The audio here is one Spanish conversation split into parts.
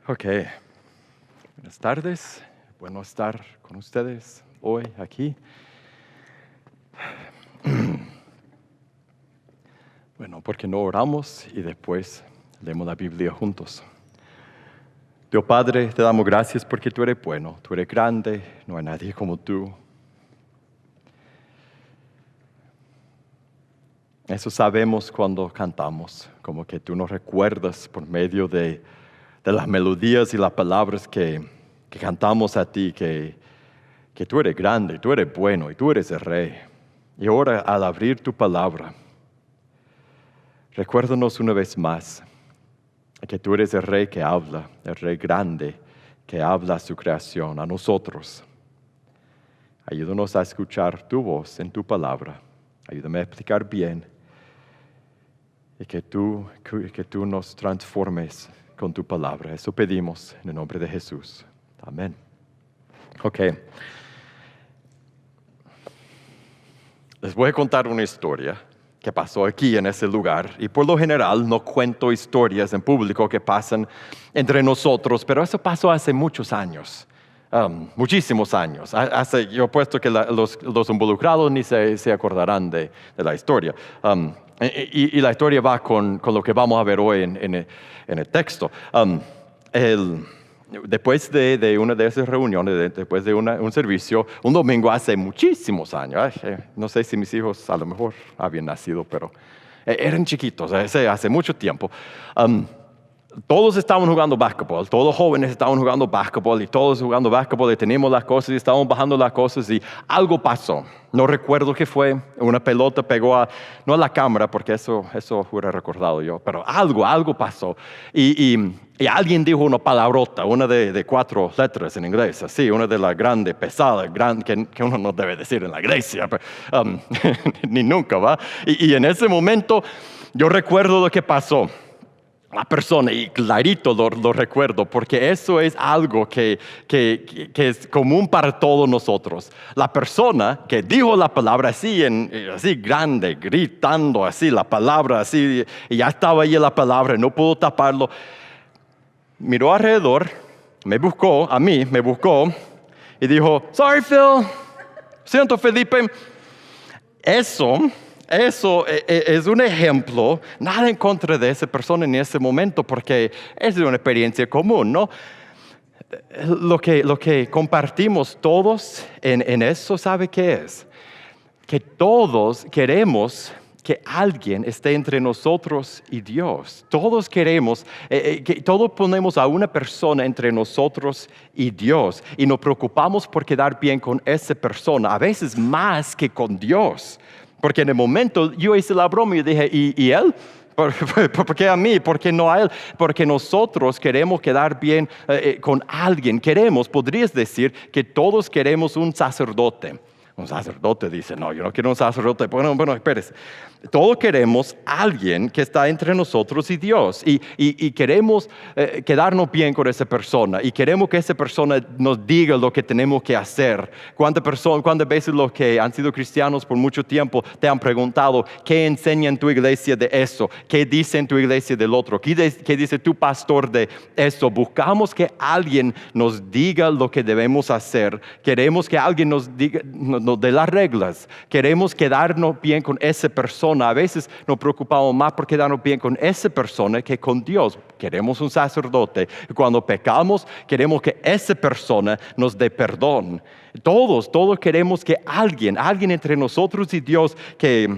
Ok, buenas tardes, bueno estar con ustedes hoy aquí. Bueno, porque no oramos y después leemos la Biblia juntos. Dios Padre, te damos gracias porque tú eres bueno, tú eres grande, no hay nadie como tú. Eso sabemos cuando cantamos, como que tú nos recuerdas por medio de las melodías y las palabras que cantamos a ti, que tú eres grande, tú eres bueno y tú eres el Rey. Y ahora, al abrir tu palabra, recuérdanos una vez más que tú eres el Rey que habla, el Rey grande que habla a su creación, a nosotros. Ayúdanos a escuchar tu voz en tu palabra. Ayúdame a explicar bien y que tú nos transformes con tu palabra. Eso pedimos en el nombre de Jesús. Amén. Ok. Les voy a contar una historia que pasó aquí en ese lugar. Y por lo general no cuento historias en público que pasan entre nosotros, pero eso pasó hace muchos años. Muchísimos años. Yo apuesto que los involucrados ni se acordarán de la historia. Y la historia va con lo que vamos a ver hoy en el texto. Después de una de esas reuniones, después de un servicio, un domingo hace muchísimos años, no sé si mis hijos a lo mejor habían nacido, pero eran chiquitos, hace mucho tiempo. Todos estaban jugando básquetbol, todos los jóvenes estaban jugando básquetbol y todos jugando básquetbol y teníamos las cosas y estábamos bajando las cosas y algo pasó. No recuerdo qué fue, una pelota pegó no a la cámara porque eso hubiera recordado yo, pero algo pasó. Y alguien dijo una palabrota, una de 4 letras en inglés, así, una de las grandes, pesadas, que uno no debe decir en la iglesia, pero, ni nunca, ¿va? Y en ese momento yo recuerdo lo que pasó. La persona, y clarito lo recuerdo, porque eso es algo que es común para todos nosotros. La persona que dijo la palabra así grande, gritando así, la palabra así, y ya estaba ahí la palabra, no pudo taparlo. Miró alrededor, me buscó y dijo, sorry Phil, siento Felipe. Eso es un ejemplo, nada en contra de esa persona en ese momento, porque es una experiencia común, ¿no? Lo que compartimos todos en eso, ¿sabe qué es? Que todos queremos que alguien esté entre nosotros y Dios. Todos queremos, todos ponemos a una persona entre nosotros y Dios y nos preocupamos por quedar bien con esa persona, a veces más que con Dios. Porque en el momento yo hice la broma y dije, ¿y él? ¿Por qué a mí? ¿Por qué no a él? Porque nosotros queremos quedar bien con alguien. Podrías decir que todos queremos un sacerdote. Un sacerdote dice, no, yo no quiero un sacerdote. Bueno, espérese. Todos queremos alguien que está entre nosotros y Dios. Y queremos quedarnos bien con esa persona. Y queremos que esa persona nos diga lo que tenemos que hacer. ¿Cuántas veces los que han sido cristianos por mucho tiempo te han preguntado qué enseña en tu iglesia de eso? ¿Qué dice en tu iglesia del otro? ¿Qué dice tu pastor de eso? Buscamos que alguien nos diga lo que debemos hacer. Queremos que alguien nos diga, nos dé las reglas. Queremos quedarnos bien con esa persona. A veces nos preocupamos más por quedarnos bien con esa persona que con Dios. Queremos un sacerdote. Cuando pecamos, queremos que esa persona nos dé perdón. Todos queremos que alguien entre nosotros y Dios que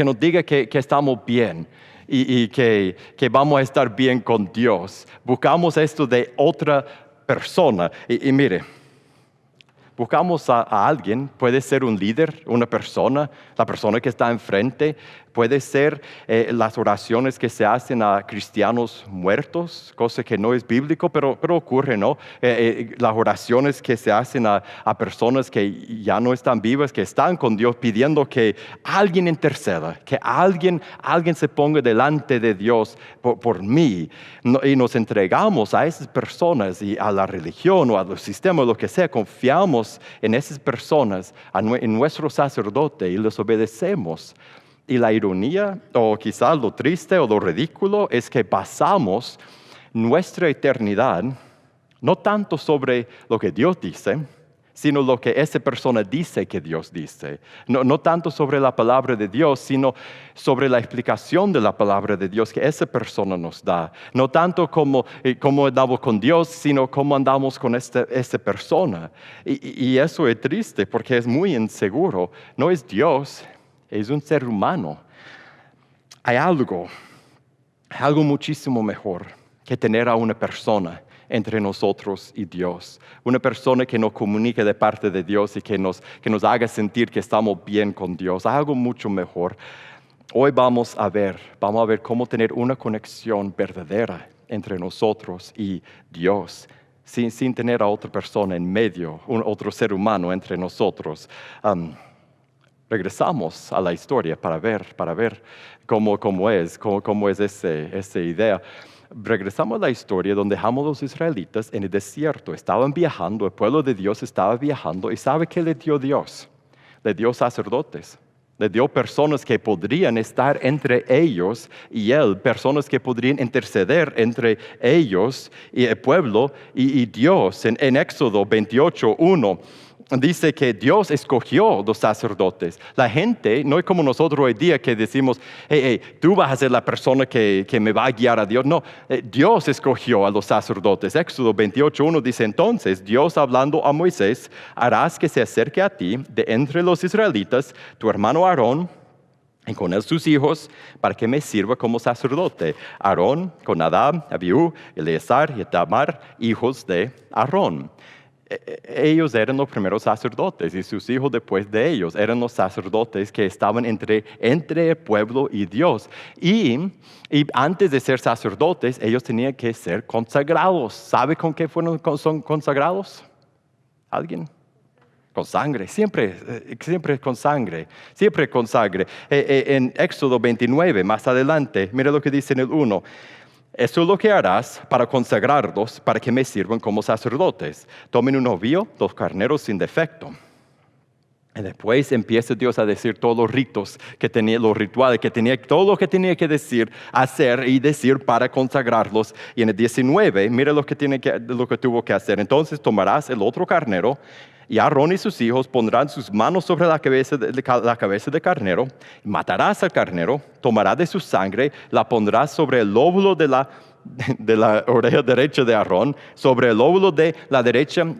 nos diga que estamos bien y que vamos a estar bien con Dios. Buscamos esto de otra persona. Y mire, buscamos a alguien, puede ser un líder, una persona, la persona que está enfrente, puede ser las oraciones que se hacen a cristianos muertos, cosa que no es bíblico, pero ocurre, ¿no? Las oraciones que se hacen a personas que ya no están vivas, que están con Dios, pidiendo que alguien interceda, que alguien se ponga delante de Dios por mí. Y nos entregamos a esas personas y a la religión o a los sistemas, lo que sea, confiamos en esas personas, en nuestro sacerdote y les obedecemos. Y la ironía, o quizás lo triste o lo ridículo, es que pasamos nuestra eternidad, no tanto sobre lo que Dios dice, sino lo que esa persona dice que Dios dice. No tanto sobre la palabra de Dios, sino sobre la explicación de la palabra de Dios que esa persona nos da. No tanto como andamos con Dios, sino cómo andamos con esa persona. Y eso es triste porque es muy inseguro. No es Dios, es un ser humano. Hay algo muchísimo mejor que tener a una persona entre nosotros y Dios. Una persona que nos comunique de parte de Dios y que nos haga sentir que estamos bien con Dios. Hay algo mucho mejor. Hoy vamos a ver cómo tener una conexión verdadera entre nosotros y Dios, sin tener a otra persona en medio, otro ser humano entre nosotros. Regresamos a la historia para ver cómo es esa idea. Regresamos a la historia donde dejamos a los israelitas en el desierto. Estaban viajando, el pueblo de Dios estaba viajando. ¿Y sabe qué le dio Dios? Le dio sacerdotes. Le dio personas que podrían estar entre ellos y Él, personas que podrían interceder entre ellos y el pueblo y Dios. En Éxodo 28:1 dice que Dios escogió los sacerdotes. La gente no es como nosotros hoy día que decimos, hey, tú vas a ser la persona que me va a guiar a Dios. No, Dios escogió a los sacerdotes. Éxodo 28:1 dice, entonces Dios hablando a Moisés, harás que se acerque a ti de entre los israelitas tu hermano Aarón, y con él sus hijos, para que me sirva como sacerdote. Aarón con Nadab, Abiú, Eleazar y Itamar, hijos de Aarón. Ellos eran los primeros sacerdotes y sus hijos después de ellos eran los sacerdotes que estaban entre el pueblo y Dios. Y antes de ser sacerdotes, ellos tenían que ser consagrados. ¿Sabe con qué son consagrados? ¿Alguien? Con sangre, siempre con sangre, siempre con sangre. En Éxodo 29, más adelante, mira lo que dice en el 1. Eso es lo que harás para consagrarlos, para que me sirvan como sacerdotes. Tomen un novillo, 2 carneros sin defecto. Y después empieza Dios a decir todos los ritos que tenía, los rituales que tenía, todo lo que tenía que decir, hacer y decir para consagrarlos. Y en el 19, mira lo que tuvo que hacer. Entonces tomarás el otro carnero, y Aarón y sus hijos pondrán sus manos sobre la cabeza de carnero, matarás al carnero, tomarás de su sangre, la pondrás sobre el lóbulo de la oreja derecha de Aarón, sobre el lóbulo de la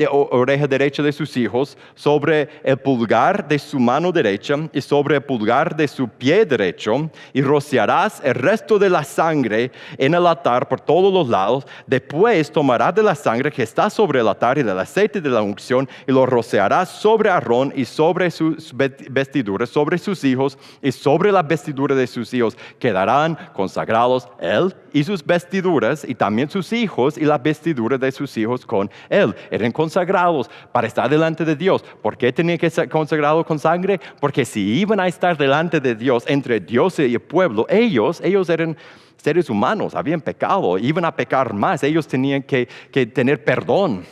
oreja derecha de sus hijos, sobre el pulgar de su mano derecha y sobre el pulgar de su pie derecho, y rociarás el resto de la sangre en el altar por todos los lados. Después tomarás de la sangre que está sobre el altar y del aceite de la unción y lo rociarás sobre Aarón y sobre sus vestiduras, sobre sus hijos y sobre la vestidura de sus hijos. Quedarán consagrados él y sus vestiduras, y también sus hijos y la vestidura de sus hijos con él. Eran consagrados para estar delante de Dios. ¿Por qué tenían que ser consagrados con sangre? Porque si iban a estar delante de Dios, entre Dios y el pueblo, ellos eran seres humanos, habían pecado, iban a pecar más. Ellos tenían que tener perdón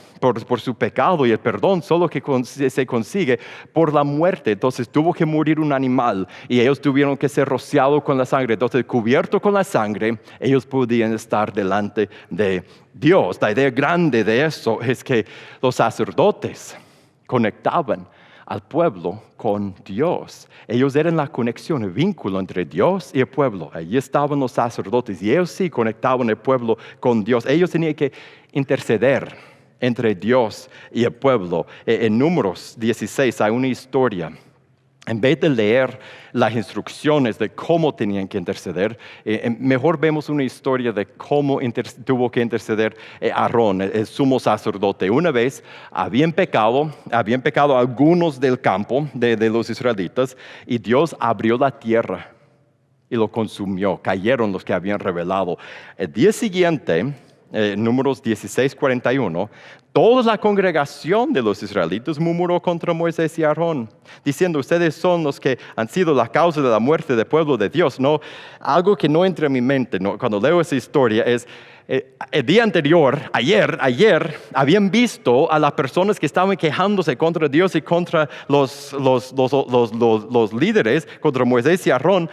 por su pecado, y el perdón solo que se consigue por la muerte. Entonces tuvo que morir un animal y ellos tuvieron que ser rociados con la sangre. Entonces, cubierto con la sangre, ellos podían estar delante de Dios. La idea grande de eso es que los sacerdotes conectaban al pueblo con Dios. Ellos eran la conexión, el vínculo entre Dios y el pueblo. Allí estaban los sacerdotes y ellos sí conectaban el pueblo con Dios. Ellos tenían que interceder entre Dios y el pueblo. En Números 16 hay una historia. En vez de leer las instrucciones de cómo tenían que interceder, mejor vemos una historia de cómo tuvo que interceder Aarón, el sumo sacerdote. Una vez habían pecado algunos del campo de los israelitas, y Dios abrió la tierra y lo consumió. Cayeron los que habían rebelado. El día siguiente, Números 16:41, toda la congregación de los israelitas murmuró contra Moisés y Aarón, diciendo: ustedes son los que han sido la causa de la muerte del pueblo de Dios. No, algo que no entra en mi mente cuando leo esa historia es, el día anterior, ayer, habían visto a las personas que estaban quejándose contra Dios y contra los líderes, contra Moisés y Aarón.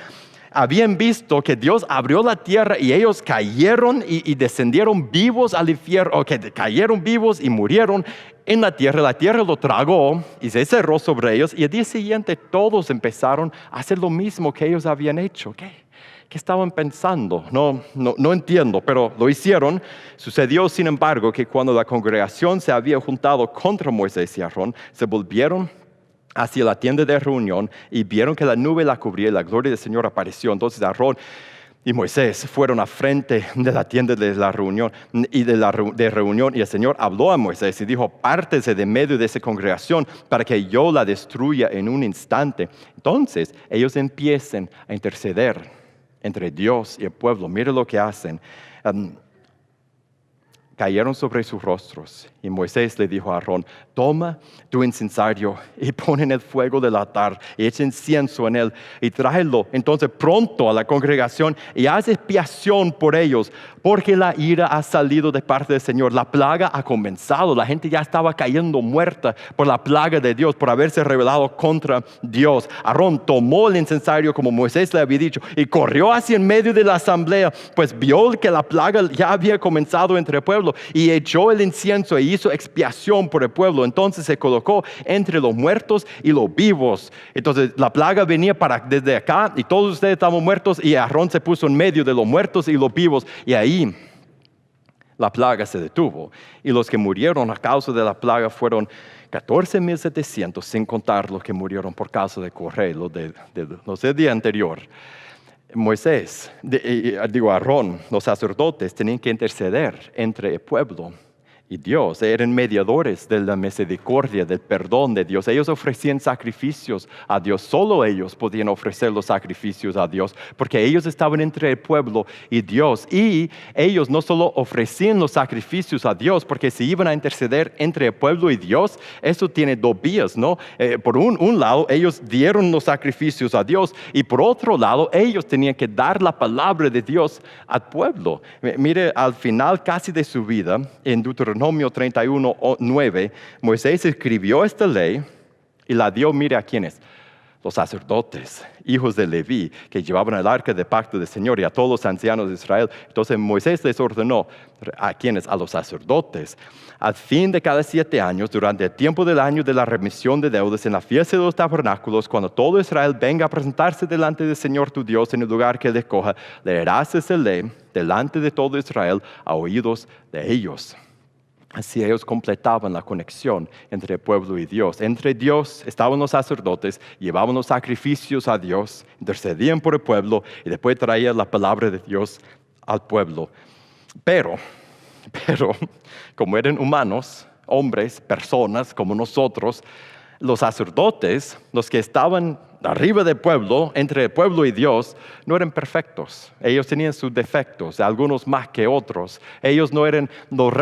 habían visto que Dios abrió la tierra y ellos cayeron y descendieron vivos al infierno, o que cayeron vivos y murieron en la tierra lo tragó y se cerró sobre ellos, y el día siguiente todos empezaron a hacer lo mismo que ellos habían hecho. ¿Qué estaban pensando? No entiendo, pero lo hicieron. Sucedió, sin embargo, que cuando la congregación se había juntado contra Moisés y Aarón, se volvieron hacia la tienda de reunión y vieron que la nube la cubría y la gloria del Señor apareció. Entonces Aarón y Moisés fueron a frente de la tienda de la reunión y el Señor habló a Moisés y dijo: pártese de medio de esa congregación para que yo la destruya en un instante. Entonces ellos empiezan a interceder entre Dios y el pueblo. Mire lo que hacen. Cayeron sobre sus rostros y Moisés le dijo a Aarón: toma tu incensario y pon en el fuego del altar y echa incienso en él y tráelo entonces pronto a la congregación y haz expiación por ellos, porque la ira ha salido de parte del Señor. La plaga ha comenzado. La gente ya estaba cayendo muerta por la plaga de Dios, por haberse rebelado contra Dios. Aarón tomó el incensario como Moisés le había dicho y corrió hacia el medio de la asamblea, pues vio que la plaga ya había comenzado entre el pueblo, y echó el incienso e hizo expiación por el pueblo. Entonces se colocó entre los muertos y los vivos. Entonces la plaga venía desde acá y todos ustedes estaban muertos, y Aarón se puso en medio de los muertos y los vivos, y ahí la plaga se detuvo. Y los que murieron a causa de la plaga fueron 14,700, sin contar los que murieron por causa de correr, los del día anterior. Aarón, los sacerdotes tenían que interceder entre el pueblo y Dios. Eran mediadores de la misericordia, del perdón de Dios. Ellos ofrecían sacrificios a Dios. Solo ellos podían ofrecer los sacrificios a Dios, porque ellos estaban entre el pueblo y Dios. Y ellos no solo ofrecían los sacrificios a Dios, porque si iban a interceder entre el pueblo y Dios, eso tiene dos vías, ¿no? Por un lado, ellos dieron los sacrificios a Dios, y por otro lado, ellos tenían que dar la palabra de Dios al pueblo. Mire, al final casi de su vida, en Deuteronomio 31:9, Moisés escribió esta ley y la dio, mire, ¿a quiénes? Los sacerdotes, hijos de Leví, que llevaban el arca del pacto del Señor, y a todos los ancianos de Israel. Entonces Moisés les ordenó, ¿a quiénes? A los sacerdotes: al fin de cada 7 años, durante el tiempo del año de la remisión de deudas, en la fiesta de los tabernáculos, cuando todo Israel venga a presentarse delante del Señor tu Dios en el lugar que él escoja, leerás esa ley delante de todo Israel a oídos de ellos. Así ellos completaban la conexión entre el pueblo y Dios. Entre Dios estaban los sacerdotes, llevaban los sacrificios a Dios, intercedían por el pueblo y después traían la palabra de Dios al pueblo. Pero, como eran humanos, hombres, personas como nosotros, los sacerdotes, los que estaban arriba del pueblo, entre el pueblo y Dios, no eran perfectos. Ellos tenían sus defectos, algunos más que otros. Ellos no eran los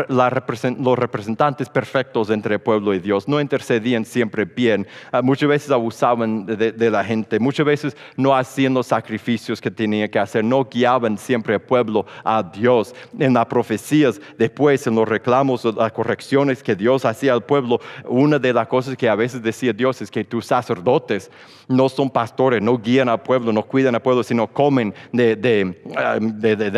representantes perfectos entre el pueblo y Dios. No intercedían siempre bien. Muchas veces abusaban de la gente. Muchas veces no hacían los sacrificios que tenían que hacer. No guiaban siempre el pueblo a Dios. En las profecías, después en los reclamos, las correcciones que Dios hacía al pueblo, una de las cosas que a veces decía Dios es que tus sacerdotes no son pastores, no guían al pueblo, no cuidan al pueblo, sino comen de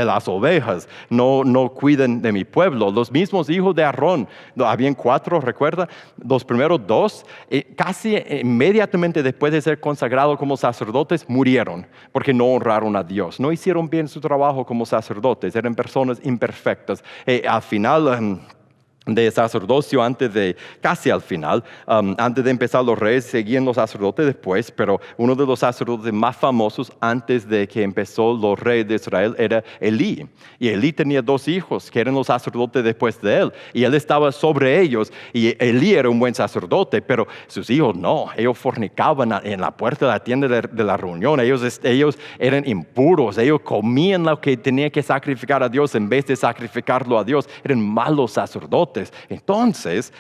las ovejas, no cuidan de mi pueblo. Los mismos hijos de Aarón, habían 4, recuerda, los primeros 2, casi inmediatamente después de ser consagrados como sacerdotes, murieron, porque no honraron a Dios, no hicieron bien su trabajo como sacerdotes, eran personas imperfectas. Al final de sacerdocio, casi al final, antes de empezar los reyes, seguían los sacerdotes después, pero uno de los sacerdotes más famosos antes de que empezó los reyes de Israel era Elí. Y Elí tenía 2 hijos que eran los sacerdotes después de él, y él estaba sobre ellos, y Elí era un buen sacerdote, pero sus hijos no. Ellos fornicaban en la puerta de la tienda de la reunión. Ellos eran impuros, ellos comían lo que tenía que sacrificar a Dios en vez de sacrificarlo a Dios. Eran malos sacerdotes. Entonces,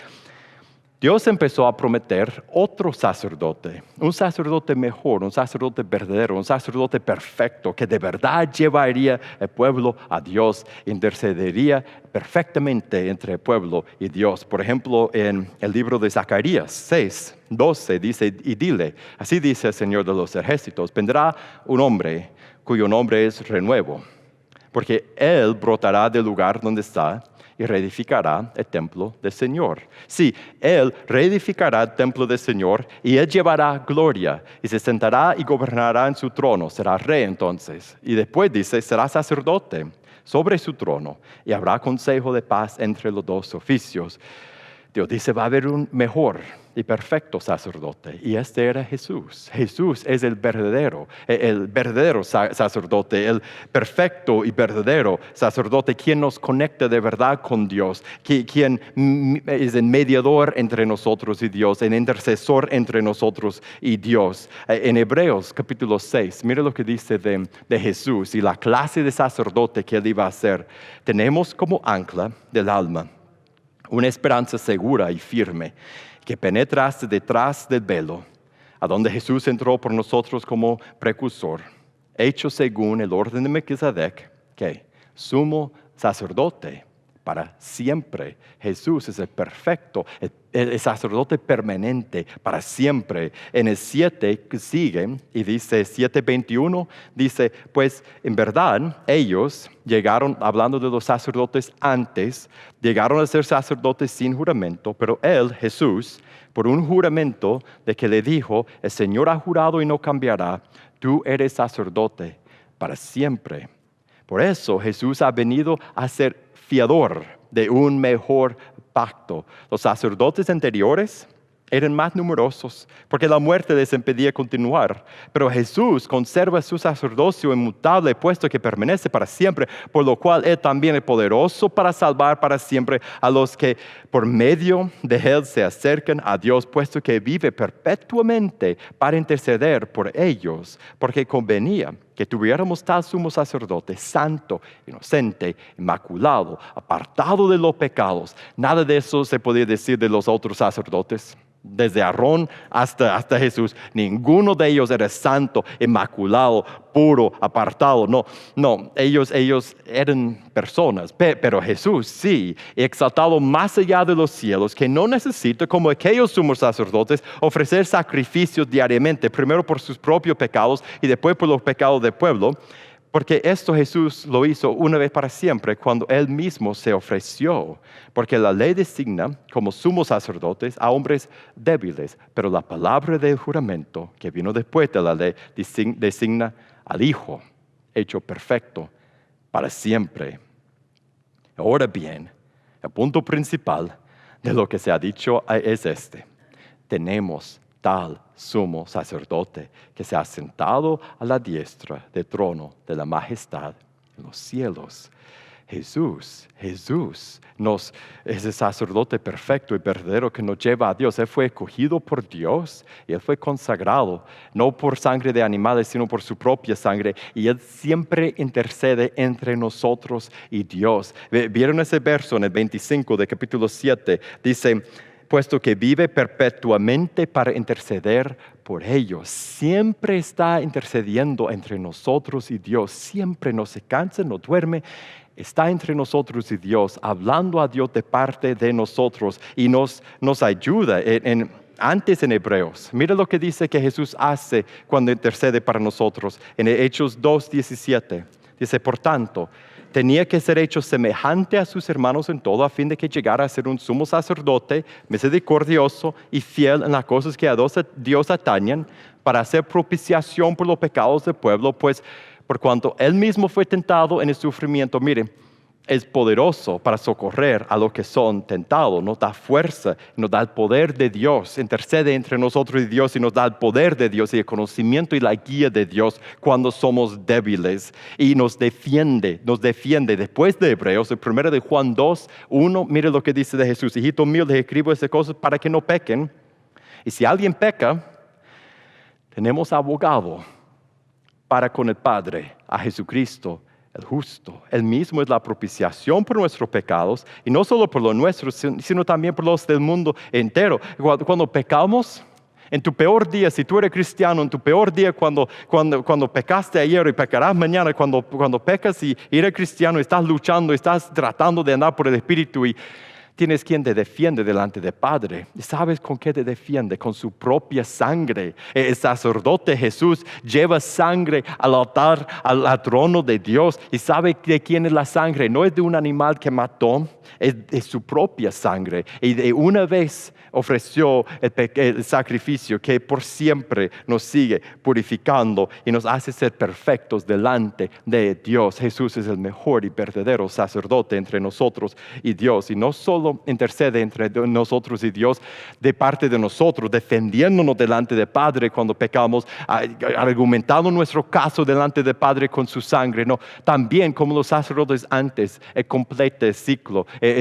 Dios empezó a prometer otro sacerdote, un sacerdote mejor, un sacerdote verdadero, un sacerdote perfecto, que de verdad llevaría el pueblo a Dios, intercedería perfectamente entre el pueblo y Dios. Por ejemplo, en el libro de Zacarías 6:12 dice: y dile, así dice el Señor de los ejércitos, vendrá un hombre cuyo nombre es Renuevo, porque Él brotará del lugar donde está y reedificará el templo del Señor. Sí, Él reedificará el templo del Señor y Él llevará gloria y se sentará y gobernará en su trono. Será rey entonces. Y después dice, será sacerdote sobre su trono y habrá consejo de paz entre los dos oficios. Dios dice, va a haber un mejor y perfecto sacerdote. Y este era Jesús. Jesús es el verdadero sacerdote, el perfecto y verdadero sacerdote, quien nos conecta de verdad con Dios, quien es el mediador entre nosotros y Dios, el intercesor entre nosotros y Dios. En Hebreos capítulo 6, mire lo que dice de Jesús y la clase de sacerdote que Él iba a ser. Tenemos como ancla del alma una esperanza segura y firme que penetra hasta detrás del velo, a donde Jesús entró por nosotros como precursor, hecho según el orden de Melquisedec, que sumo sacerdote para siempre. Jesús es el perfecto, el sacerdote permanente para siempre. En el 7 que sigue, y dice 7:21, dice, pues en verdad ellos llegaron, hablando de los sacerdotes antes, llegaron a ser sacerdotes sin juramento, pero Él, Jesús, por un juramento de que le dijo, el Señor ha jurado y no cambiará, tú eres sacerdote para siempre. Por eso Jesús ha venido a ser fiador de un mejor pacto. Los sacerdotes anteriores eran más numerosos porque la muerte les impedía continuar. Pero Jesús conserva su sacerdocio inmutable, puesto que permanece para siempre, por lo cual Él también es poderoso para salvar para siempre a los que por medio de Él se acercan a Dios, puesto que vive perpetuamente para interceder por ellos, porque convenía que tuviéramos tal sumo sacerdote, santo, inocente, inmaculado, apartado de los pecados. Nada de eso se podía decir de los otros sacerdotes. Desde Aarón hasta Jesús, ninguno de ellos era santo, inmaculado, puro, apartado. No, ellos eran personas, pero Jesús sí, exaltado más allá de los cielos, que no necesita, como aquellos sumos sacerdotes, ofrecer sacrificios diariamente, primero por sus propios pecados y después por los pecados del pueblo. Porque esto Jesús lo hizo una vez para siempre cuando Él mismo se ofreció. Porque la ley designa como sumos sacerdotes a hombres débiles, pero la palabra del juramento que vino después de la ley designa al Hijo, hecho perfecto para siempre. Ahora bien, el punto principal de lo que se ha dicho es este. Tenemos tal sumo sacerdote que se ha sentado a la diestra del trono de la majestad en los cielos. Jesús es el sacerdote perfecto y verdadero que nos lleva a Dios. Él fue escogido por Dios y Él fue consagrado, no por sangre de animales, sino por su propia sangre. Y Él siempre intercede entre nosotros y Dios. ¿Vieron ese verso en el 25 de capítulo 7? Dice, puesto que vive perpetuamente para interceder por ellos. Siempre está intercediendo entre nosotros y Dios. Siempre no se cansa, no duerme. Está entre nosotros y Dios, hablando a Dios de parte de nosotros y nos ayuda antes en Hebreos. Mira lo que dice que Jesús hace cuando intercede para nosotros. En Hechos 2:17 dice, por tanto, tenía que ser hecho semejante a sus hermanos en todo, a fin de que llegara a ser un sumo sacerdote, misericordioso y fiel en las cosas que a Dios atañen, para hacer propiciación por los pecados del pueblo, pues por cuanto Él mismo fue tentado en el sufrimiento, miren, es poderoso para socorrer a los que son tentados, nos da fuerza, nos da el poder de Dios, intercede entre nosotros y Dios y nos da el poder de Dios y el conocimiento y la guía de Dios cuando somos débiles y nos defiende. Después de Hebreos, el primero de Juan 2:1, mire lo que dice de Jesús, hijito mío, les escribo estas cosas para que no pequen. Y si alguien peca, tenemos abogado para con el Padre, a Jesucristo, el justo. Él mismo es la propiciación por nuestros pecados, y no solo por los nuestros, sino también por los del mundo entero. Cuando pecamos, en tu peor día, si tú eres cristiano, en tu peor día, cuando pecaste ayer y pecarás mañana, cuando pecas y eres cristiano, estás luchando, estás tratando de andar por el Espíritu y Tienes quien te defiende delante del Padre. ¿Y sabes con qué te defiende? Con su propia sangre. El sacerdote Jesús lleva sangre al altar, al trono de Dios. ¿Y sabe de quién es la sangre? No es de un animal que mató, es de su propia sangre. Y de una vez ofreció el sacrificio que por siempre nos sigue purificando y nos hace ser perfectos delante de Dios. Jesús es el mejor y verdadero sacerdote entre nosotros y Dios. Y no solo intercede entre nosotros y Dios de parte de nosotros, defendiéndonos delante del Padre cuando pecamos, argumentando nuestro caso delante del Padre con su sangre. No, también como los sacerdotes antes, completa el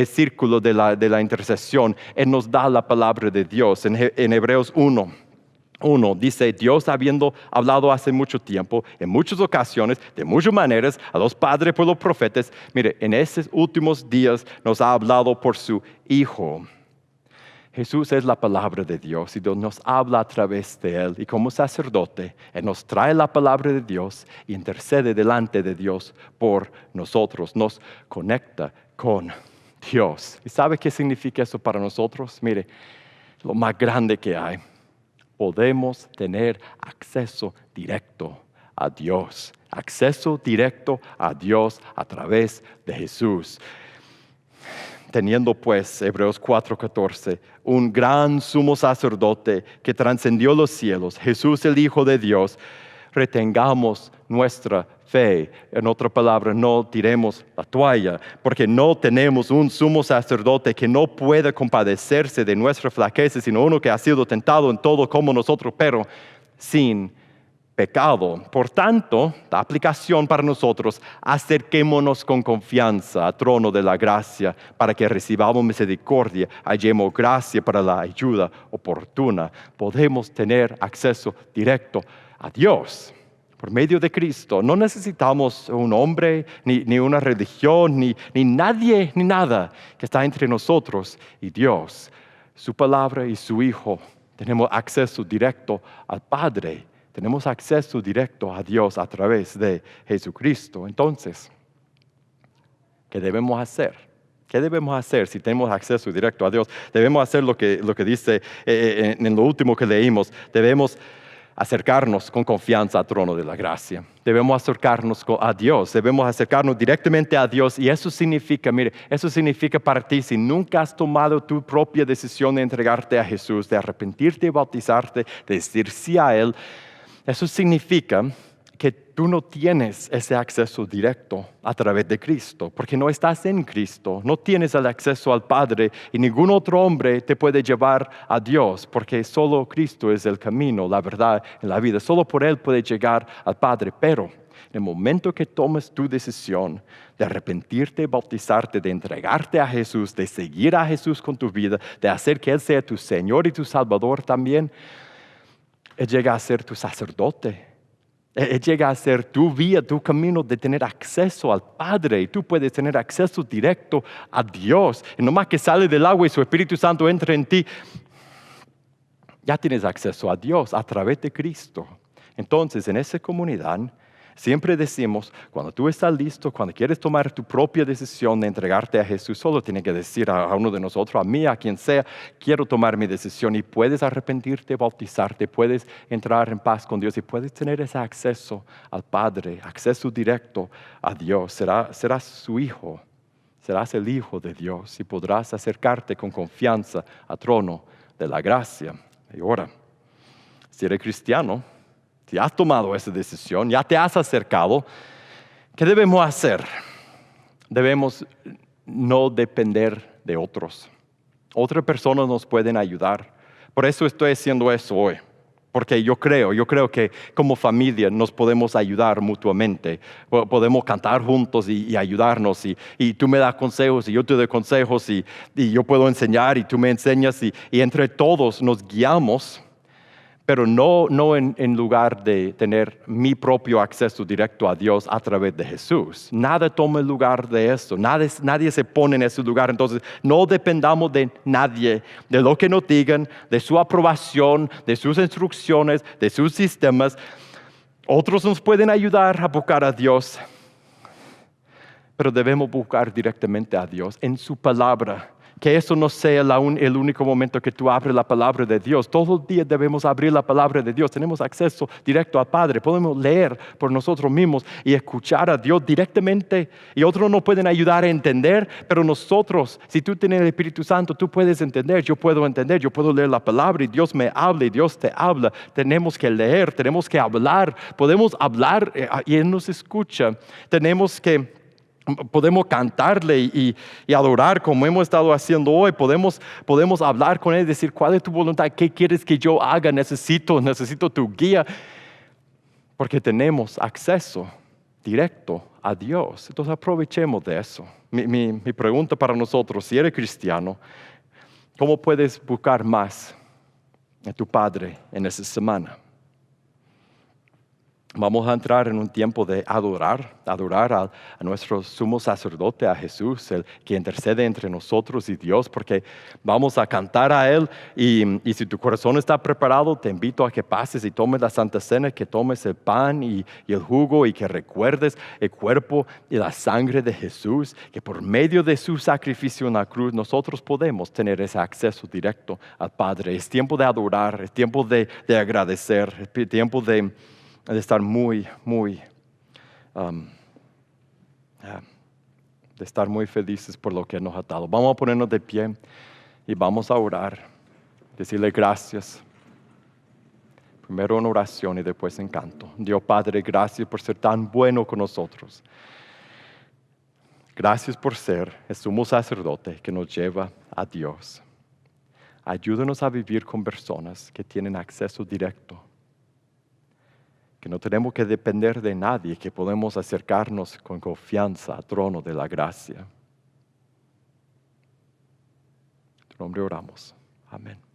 círculo de la intercesión. Él nos da la palabra de Dios. En Hebreos 1 dice, Dios habiendo hablado hace mucho tiempo, en muchas ocasiones, de muchas maneras, a los padres por los profetas, mire, en estos últimos días nos ha hablado por su Hijo. Jesús es la palabra de Dios y Dios nos habla a través de Él. Y como sacerdote, Él nos trae la palabra de Dios y intercede delante de Dios por nosotros. Nos conecta con Dios. ¿Y sabe qué significa eso para nosotros? Mire, lo más grande que hay. Podemos tener acceso directo a Dios. Acceso directo a Dios a través de Jesús. Teniendo pues, Hebreos 4:14, un gran sumo sacerdote que trascendió los cielos, Jesús el Hijo de Dios, retengamos nuestra fe. En otra palabra, no tiremos la toalla, porque no tenemos un sumo sacerdote que no pueda compadecerse de nuestra flaqueza, sino uno que ha sido tentado en todo como nosotros, pero sin pecado. Por tanto, la aplicación para nosotros, acerquémonos con confianza al trono de la gracia para que recibamos misericordia, hallemos gracia para la ayuda oportuna. Podemos tener acceso directo a Dios por medio de Cristo. No necesitamos un hombre, ni una religión, ni nadie, ni nada que está entre nosotros y Dios. Su palabra y su Hijo. Tenemos acceso directo al Padre. Tenemos acceso directo a Dios a través de Jesucristo. Entonces, ¿qué debemos hacer? ¿Qué debemos hacer si tenemos acceso directo a Dios? Debemos hacer lo que dice en lo último que leímos. Debemos acercarnos con confianza al trono de la gracia. Debemos acercarnos a Dios. Debemos acercarnos directamente a Dios. Y eso significa, mire, eso significa para ti, si nunca has tomado tu propia decisión de entregarte a Jesús, de arrepentirte y bautizarte, de decir sí a Él, eso significa que tú no tienes ese acceso directo a través de Cristo, porque no estás en Cristo, no tienes el acceso al Padre y ningún otro hombre te puede llevar a Dios, porque solo Cristo es el camino, la verdad y la vida. Solo por Él puedes llegar al Padre, pero en el momento que tomes tu decisión de arrepentirte, bautizarte, de entregarte a Jesús, de seguir a Jesús con tu vida, de hacer que Él sea tu Señor y tu Salvador también, Él llega a ser tu sacerdote. Él llega a ser tu vía, tu camino de tener acceso al Padre. Y tú puedes tener acceso directo a Dios. Y nomás que sale del agua y su Espíritu Santo entra en ti, ya tienes acceso a Dios a través de Cristo. Entonces, en esa comunidad, siempre decimos, cuando tú estás listo, cuando quieres tomar tu propia decisión de entregarte a Jesús, solo tienes que decir a uno de nosotros, a mí, a quien sea, quiero tomar mi decisión. Y puedes arrepentirte, bautizarte, puedes entrar en paz con Dios y puedes tener ese acceso al Padre, acceso directo a Dios. Serás su hijo, serás el Hijo de Dios y podrás acercarte con confianza al trono de la gracia. Y ahora, si eres cristiano, si has tomado esa decisión, ya te has acercado, ¿qué debemos hacer? Debemos no depender de otros. Otras personas nos pueden ayudar. Por eso estoy haciendo eso hoy. Porque yo creo que como familia nos podemos ayudar mutuamente. Podemos cantar juntos y ayudarnos. Y tú me das consejos y yo te doy consejos. Y yo puedo enseñar y tú me enseñas. Y entre todos nos guiamos. Pero no en lugar de tener mi propio acceso directo a Dios a través de Jesús. Nada toma el lugar de eso. Nadie se pone en ese lugar. Entonces, no dependamos de nadie, de lo que nos digan, de su aprobación, de sus instrucciones, de sus sistemas. Otros nos pueden ayudar a buscar a Dios, pero debemos buscar directamente a Dios en su palabra. Que eso no sea el único momento que tú abres la palabra de Dios. Todo el día debemos abrir la palabra de Dios. Tenemos acceso directo al Padre. Podemos leer por nosotros mismos y escuchar a Dios directamente. Y otros nos pueden ayudar a entender, pero nosotros, si tú tienes el Espíritu Santo, tú puedes entender, yo puedo leer la palabra y Dios me habla y Dios te habla. Tenemos que leer, tenemos que hablar. Podemos hablar y Él nos escucha. Podemos cantarle y adorar como hemos estado haciendo hoy. Podemos hablar con Él y decir, ¿cuál es tu voluntad? ¿Qué quieres que yo haga? Necesito tu guía. Porque tenemos acceso directo a Dios. Entonces aprovechemos de eso. Mi pregunta para nosotros, si eres cristiano, ¿cómo puedes buscar más a tu Padre en esta semana? Vamos a entrar en un tiempo de adorar a nuestro sumo sacerdote, a Jesús, el que intercede entre nosotros y Dios, porque vamos a cantar a Él. Y si tu corazón está preparado, te invito a que pases y tomes la Santa Cena, que tomes el pan y el jugo y que recuerdes el cuerpo y la sangre de Jesús, que por medio de su sacrificio en la cruz nosotros podemos tener ese acceso directo al Padre. Es tiempo de adorar, es tiempo de agradecer, es tiempo de estar de estar muy felices por lo que nos ha dado. Vamos a ponernos de pie y vamos a orar, decirle gracias. Primero en oración y después en canto. Dios Padre, gracias por ser tan bueno con nosotros. Gracias por ser el sumo sacerdote que nos lleva a Dios. Ayúdanos a vivir con personas que tienen acceso directo, que no tenemos que depender de nadie, que podemos acercarnos con confianza al trono de la gracia. En tu nombre oramos. Amén.